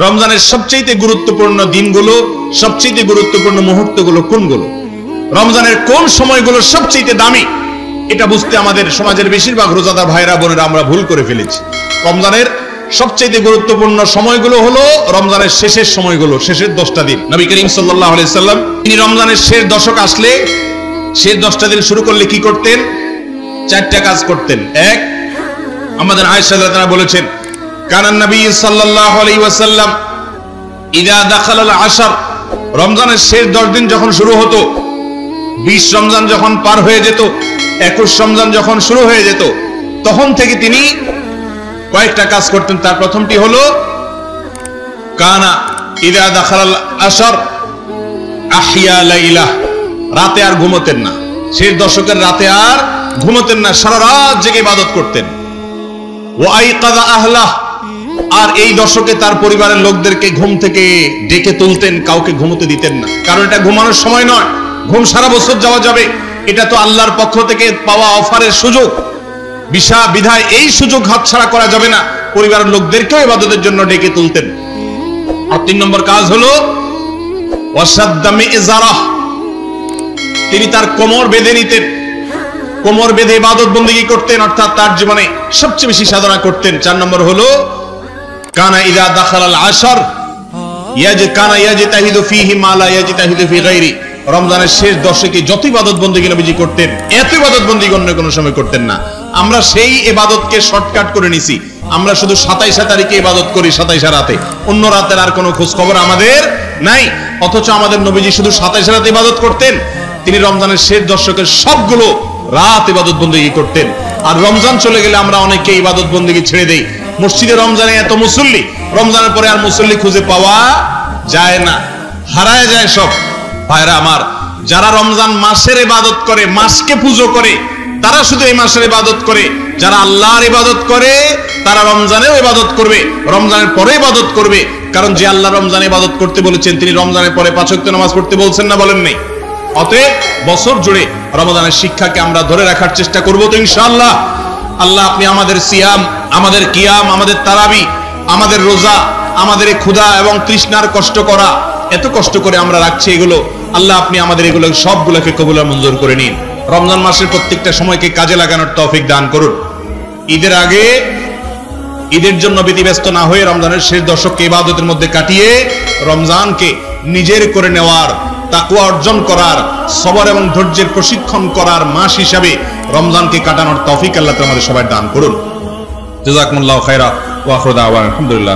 রমজানের সবচেয়ে গুরুত্বপূর্ণ দিনগুলো, সবচেয়ে গুরুত্বপূর্ণ মুহূর্তগুলো কোনগুলো, রমজানের কোন সময়গুলো সবচেয়ে দামি, এটা বুঝতে আমাদের সমাজের বেশিরভাগ রোজাদার ভাইরা বোনেরা আমরা ভুল করে ফেলেছি। রমজানের সবচেয়ে গুরুত্বপূর্ণ সময়গুলো হলো রমজানের শেষের সময়গুলো, শেষের 10টা দিন। নবী করিম সাল্লাল্লাহু আলাইহি সাল্লাম তিনি রমজানের শেষ দশক আসলে শেষ 10টা দিন শুরু করলে কি করতেন? 4টা কাজ করতেন। এক, আমাদের আয়েশা রাদিয়াল্লাহু আনহা বলেছেন, কানান নবী সাল্লাল্লাহু আলাইহি ওয়াসাল্লাম ইযা দাখালাল আশর, রমজানের শেষ 10 দিন যখন শুরু হতো, 20 রমজান যখন পার হয়ে যেত, 21 রমজান যখন শুরু হয়ে যেত, তখন থেকে তিনি কয়েকটা কাজ করতেন। তার প্রথমটি হলো কানা ইযা দাখালাল আশর আহইয়া লাইলা, রাতে আর ঘুমোতেন না, শেষ দশকের রাতে আর ঘুমোতেন না, সারা রাত জেগে ইবাদত করতেন। ওয়া আইকাযা আহলাহ, আর এই দশকে তার পরিবারের লোকদেরকে ঘুম থেকে ডেকে তুলতেন, কাউকে ঘুমোতে দিতেন না। কারণ এটা ঘুমানোর সময় নয়, ঘুম সারা বছর যাওয়া যাবে, এটা তো আল্লাহর পক্ষ থেকে পাওয়া অফারের সুযোগ, বিধায় এই সুযোগ হাতছাড়া করা যাবে না। পরিবারের লোকদেরকেও ইবাদতের জন্য ডেকে তুলতেন। আর 3 নম্বর কাজ হলো ওয়াসাদ্দা মিযজারাহ, তিনি তার কোমর বেঁধে নিতেন, কোমর বেঁধে ইবাদত বন্দেগী করতেন, অর্থাৎ তার জীবনে সবচেয়ে বেশি সাধনা করতেন। 4 নম্বর হলো কানা ইযা দাখালাল আশর কানা ইয়াজতাহিদু ফীহি মা লা ইয়াজতাহিদু ফী গায়রি, রমজানের শেষ দশকে যত ইবাদত বন্দেগী নবীজি করতেন, এত ইবাদত বন্দেগী অন্য কোনো সময় করতেন না। আমরা সেই ইবাদতকে শর্টকাট করে নিছি, আমরা শুধু 27 তারিখে ইবাদত করি, 27 রাতে, অন্য রাতের আর কোনো খোঁজ খবর আমাদের নাই। অথচ আমাদের নবীজি শুধু 27 রাতে ইবাদত করতেন, তিনি রমজানের শেষ দশকের সবগুলো রাত ইবাদত বন্দেগী করতেন। আর রমজান চলে গেলে আমরা অনেকে ইবাদত বন্দেগী ছেড়ে দেই। মসজিদে রমজানে এত মুসল্লি, রমজানের পরে আর মুসল্লি খুঁজে পাওয়া যায় না, হারায় যায় সব। ভাইরা আমার, যারা রমজান মাসের ইবাদত করে, মাসকে পুজো করে, তারা শুধু এই মাসের ইবাদত করে। যারা আল্লাহর ইবাদত করে তারা রমজানেও ইবাদত করবে, রমজানের পরে ইবাদত করবে। কারণ যে আল্লাহ রমজানে ইবাদত করতে বলেছেন, তিনি রমজানের পরে 5 ওয়াক্ত নামাজ পড়তে বলছেন না, বলেন নাই? অতএব বছর জুড়ে রমজানের শিক্ষাকে আমরা ধরে রাখার চেষ্টা করব তো ইনশাআল্লাহ। আল্লাহ আপনি আমাদের সিয়াম, আমাদের কিয়াম, আমাদের তারাবি, আমাদের রোজা, আমাদের ক্ষুধা এবং তৃষ্ণার কষ্ট করা, এত কষ্ট করে আমরা রাখছি এগুলো, আল্লাহ আপনি আমাদের এগুলো সবগুলোকে কবুল আর মঞ্জুর করে নিন। রমজান মাসের প্রত্যেকটা সময়কে কাজে লাগানোর তৌফিক দান করুন। ঈদের আগে ঈদের জন্য ব্যতিব্যস্ত না হয়ে রমজানের শেষ দশককে ইবাদতের মধ্যে কাটিয়ে রমজানকে নিজের করে নেওয়ার, তাকওয়া অর্জন করার, সবর এবং ধৈর্যের প্রশিক্ষণ করার মাস হিসাবে রমজানকে কাটানোর তৌফিক আল্লাহ আমাদের সবাই দান করুন। জাযাকুমুল্লাহু খায়রা ওয়া আখিরু দাওয়ানা আলহামদুলিল্লাহ।